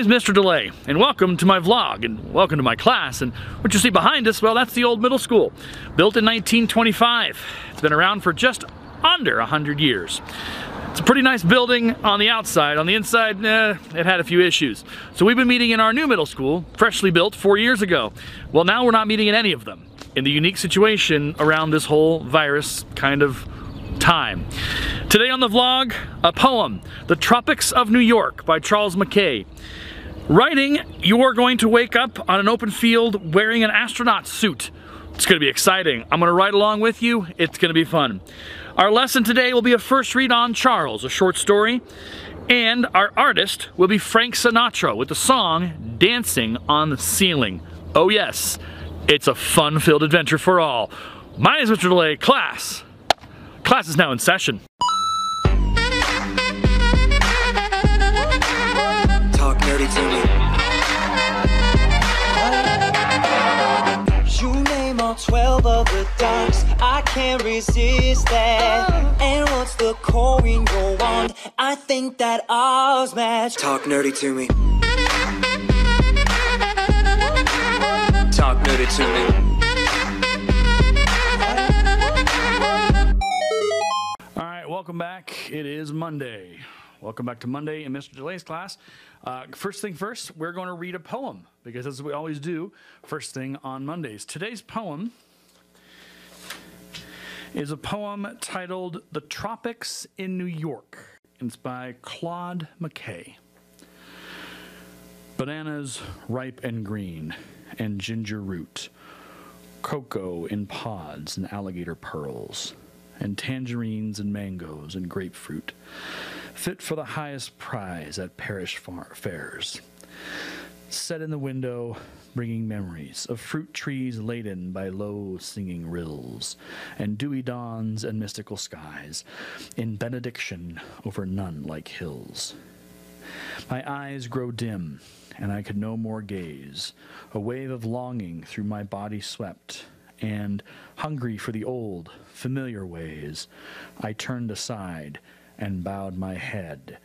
name's Mr. Delay, and welcome to my vlog, and welcome to my class. And what you see behind us, well, that's the old middle school, built in 1925. It's been around for just under 100 years. It's a pretty nice building on the outside. On the inside, it had a few issues. So we've been meeting in our new middle school, freshly built 4 years ago. Well, now we're not meeting in any of them, in the unique situation around this whole virus kind of time. Today on the vlog, a poem, The Tropics of New York by Charles Mackay. Writing, you are going to wake up on an open field wearing an astronaut suit. It's going to be exciting. I'm going to ride along with you. It's going to be fun. Our lesson today will be a first read on Charles, a short story, and our artist will be Frank Sinatra with the song Dancing on the Ceiling. Oh yes, it's a fun-filled adventure for all. My name is Mr. Delay. Class is now in session. Talk nerdy to me. You name all 12 of the dogs, I can't resist that. And once the coin go on, I think that ours match. Talk nerdy to me. Talk nerdy to me. Welcome back. It is Monday. Welcome back to Monday in Mr. Delay's class. First thing first, we're going to read a poem, because as we always do first thing on Mondays. Today's poem is a poem titled The Tropics in New York. It's by Claude McKay. Bananas ripe and green, and ginger root, cocoa in pods and alligator pearls, and tangerines and mangoes and grapefruit, fit for the highest prize at parish fairs. Set in the window, bringing memories of fruit trees laden by low singing rills, and dewy dawns and mystical skies, in benediction over none-like hills. My eyes grow dim, and I could no more gaze. A wave of longing through my body swept, and, hungry for the old, familiar ways, I turned aside and bowed my head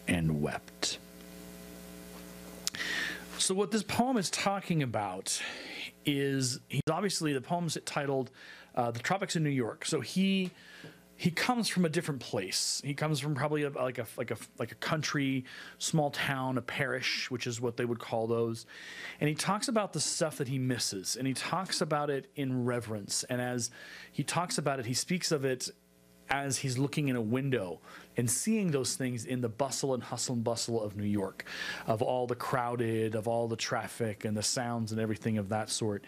and wept. So what this poem is talking about is, the poem's titled The Tropics in New York. So he comes from a different place. He comes from probably like a country, small town, a parish, which is what they would call those. And he talks about the stuff that he misses, and he talks about it in reverence. And as he talks about it, he speaks of it as he's looking in a window and seeing those things in the bustle and hustle and bustle of New York, of all the crowded, of all the traffic and the sounds and everything of that sort.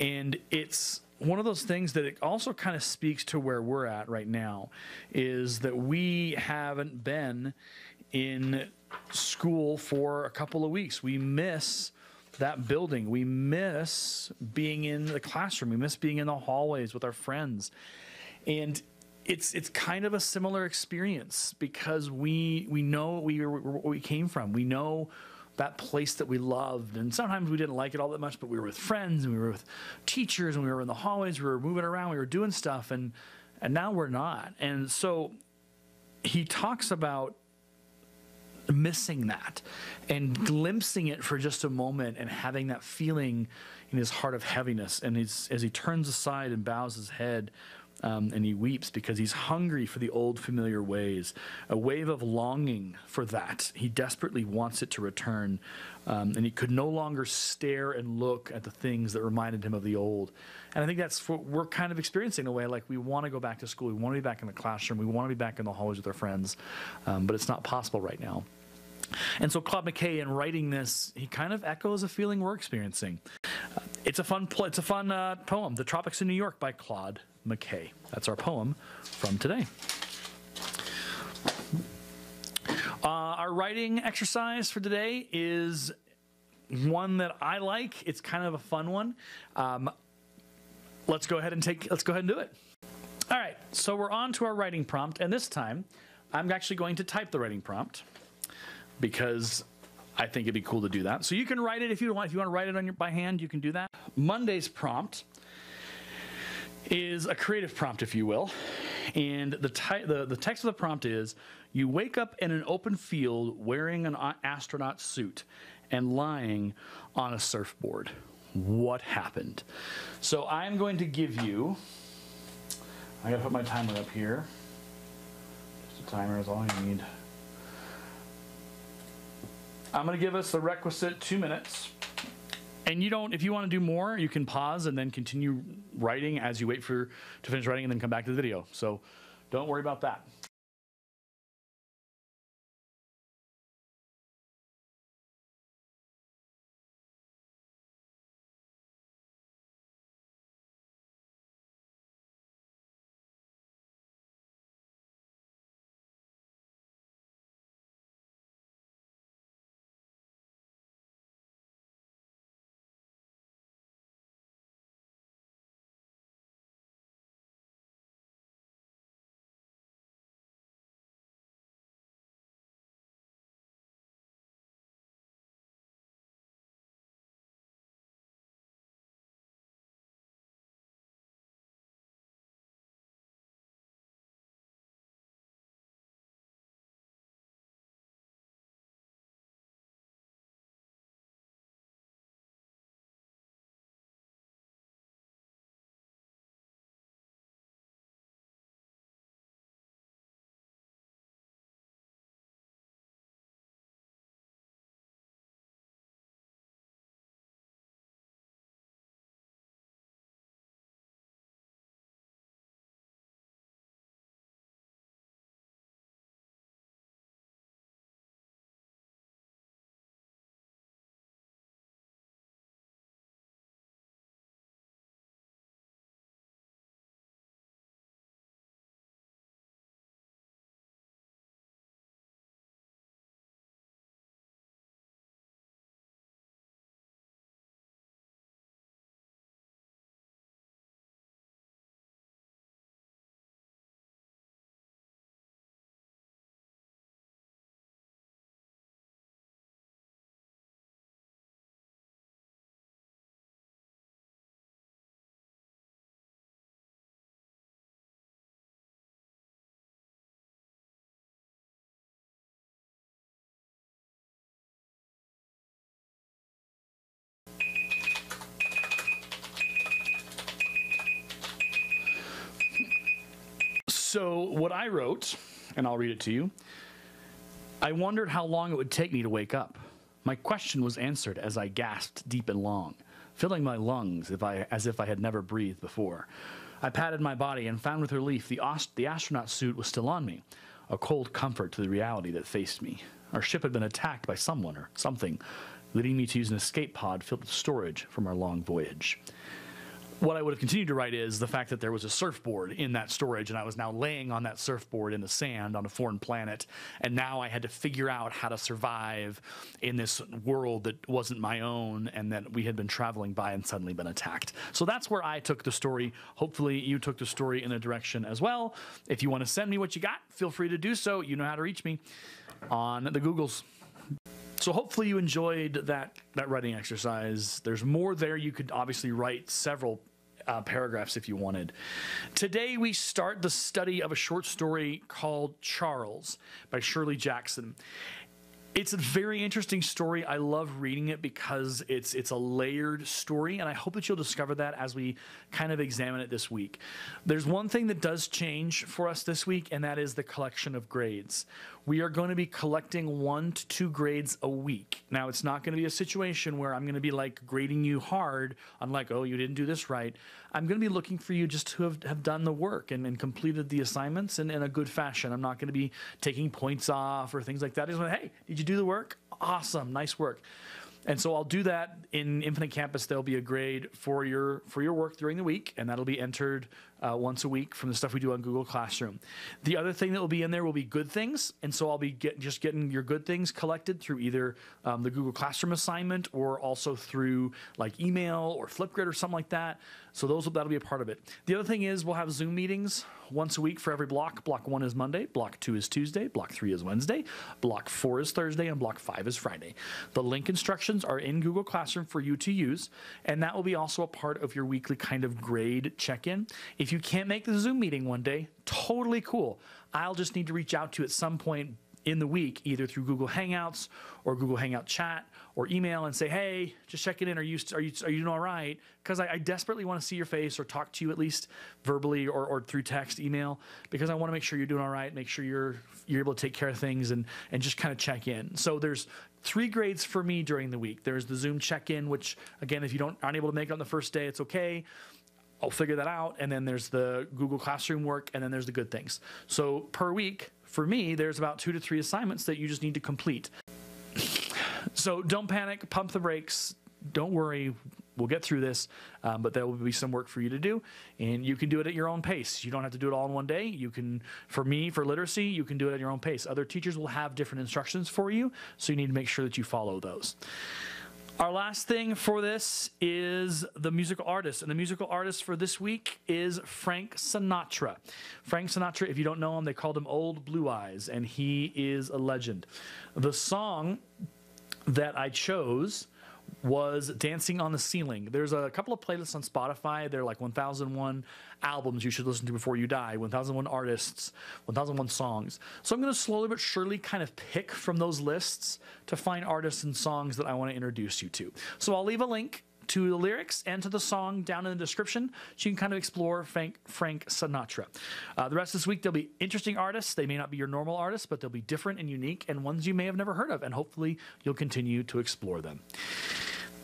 And it's one of those things that it also kind of speaks to where we're at right now, is that we haven't been in school for a couple of weeks. We miss that building. We miss being in the classroom. We miss being in the hallways with our friends. And it's kind of a similar experience, because we know where we came from. We know that place that we loved, and sometimes we didn't like it all that much, but we were with friends, and we were with teachers, and we were in the hallways, we were moving around, we were doing stuff, and now we're not. And so he talks about missing that and glimpsing it for just a moment, and having that feeling in his heart of heaviness. And as he turns aside and bows his head, and he weeps because he's hungry for the old familiar ways, a wave of longing for that. He desperately wants it to return, and he could no longer stare and look at the things that reminded him of the old. And I think that's what we're kind of experiencing in a way. Like, we want to go back to school, we want to be back in the classroom, we want to be back in the hallways with our friends, but it's not possible right now. And so Claude McKay, in writing this, he kind of echoes a feeling we're experiencing. It's a fun poem, The Tropics in New York by Claude McKay. That's our poem from today. Our writing exercise for today is one that I like. It's kind of a fun one. Let's go ahead and do it. All right, so we're on to our writing prompt, and this time I'm actually going to type the writing prompt, because I think it'd be cool to do that. So you can write it if you want. If you want to write it by hand, you can do that. Monday's prompt is a creative prompt, if you will, And the text of the prompt is, you wake up in an open field wearing an astronaut suit and lying on a surfboard. What happened? So I'm going to give you, I gotta put my timer up here. Just a timer is all I need. I'm gonna give us the requisite 2 minutes. And if you want to do more, you can pause and then continue writing as you wait to finish writing and then come back to the video. So don't worry about that. So what I wrote, and I'll read it to you, I wondered how long it would take me to wake up. My question was answered as I gasped deep and long, filling my lungs as if I had never breathed before. I patted my body and found with relief the astronaut suit was still on me, a cold comfort to the reality that faced me. Our ship had been attacked by someone or something, leading me to use an escape pod filled with storage from our long voyage. What I would have continued to write is the fact that there was a surfboard in that storage, and I was now laying on that surfboard in the sand on a foreign planet, and now I had to figure out how to survive in this world that wasn't my own and that we had been traveling by and suddenly been attacked. So that's where I took the story. Hopefully you took the story in a direction as well. If you want to send me what you got, feel free to do so. You know how to reach me on the Googles. So hopefully you enjoyed that writing exercise. There's more there. You could obviously write several paragraphs if you wanted. Today we start the study of a short story called Charles by Shirley Jackson. It's a very interesting story. I love reading it because it's a layered story, and I hope that you'll discover that as we kind of examine it this week. There's one thing that does change for us this week, and that is the collection of grades. We are going to be collecting 1 to 2 grades a week. Now, it's not going to be a situation where I'm going to be like grading you hard on like, oh, you didn't do this right. I'm going to be looking for you just to have done the work and completed the assignments in a good fashion. I'm not going to be taking points off or things like that. I just want, hey, did you do the work? Awesome, nice work. And so I'll do that in Infinite Campus. There'll be a grade for your work during the week, and that'll be entered once a week from the stuff we do on Google Classroom. The other thing that will be in there will be good things, and so I'll be just getting your good things collected through either the Google Classroom assignment or also through like email or Flipgrid or something like that. So that'll be a part of it. The other thing is we'll have Zoom meetings once a week for every block. Block 1 is Monday, Block 2 is Tuesday, Block 3 is Wednesday, Block 4 is Thursday, and Block 5 is Friday. The link instructions are in Google Classroom for you to use, and that will be also a part of your weekly kind of grade check-in. If If you can't make the Zoom meeting one day, totally cool. I'll just need to reach out to you at some point in the week, either through Google Hangouts or Google Hangout chat or email, and say, hey, just checking in. Are you doing all right? Because I desperately want to see your face or talk to you at least verbally or through text, email, because I want to make sure you're doing all right, make sure you're able to take care of things and just kind of check in. So there's 3 grades for me during the week. There's the Zoom check-in, which again, if you aren't able to make it on the first day, it's okay. I'll figure that out. And then there's the Google Classroom work, and then there's the good things. So per week, for me, there's about 2 to 3 assignments that you just need to complete. So don't panic, pump the brakes. Don't worry, we'll get through this, but there will be some work for you to do, and you can do it at your own pace. You don't have to do it all in one day. You can, for me, for literacy, you can do it at your own pace. Other teachers will have different instructions for you, so you need to make sure that you follow those. Our last thing for this is the musical artist, and the musical artist for this week is Frank Sinatra. Frank Sinatra, if you don't know him, they called him Old Blue Eyes, and he is a legend. The song that I chose was Dancing on the Ceiling. There's a couple of playlists on Spotify. They're like 1001 albums you should listen to before you die, 1001 artists, 1001 songs. So I'm going to slowly but surely kind of pick from those lists to find artists and songs that I want to introduce you to. So I'll leave a link to the lyrics and to the song down in the description, so you can kind of explore Frank Sinatra. The rest of this week, there'll be interesting artists. They may not be your normal artists, but they'll be different and unique, and ones you may have never heard of, and hopefully you'll continue to explore them.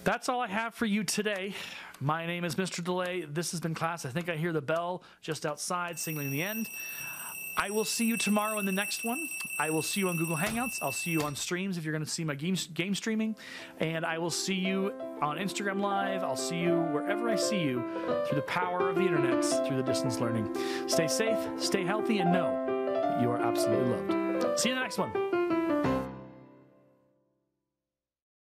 That's all I have for you today. My name is Mr. Delay. This has been class. I think I hear the bell just outside signaling the end. I will see you tomorrow in the next one. I will see you on Google Hangouts. I'll see you on streams if you're going to see my game streaming. And I will see you on Instagram Live. I'll see you wherever I see you through the power of the internet, through the distance learning. Stay safe, stay healthy, and know that you are absolutely loved. See you in the next one.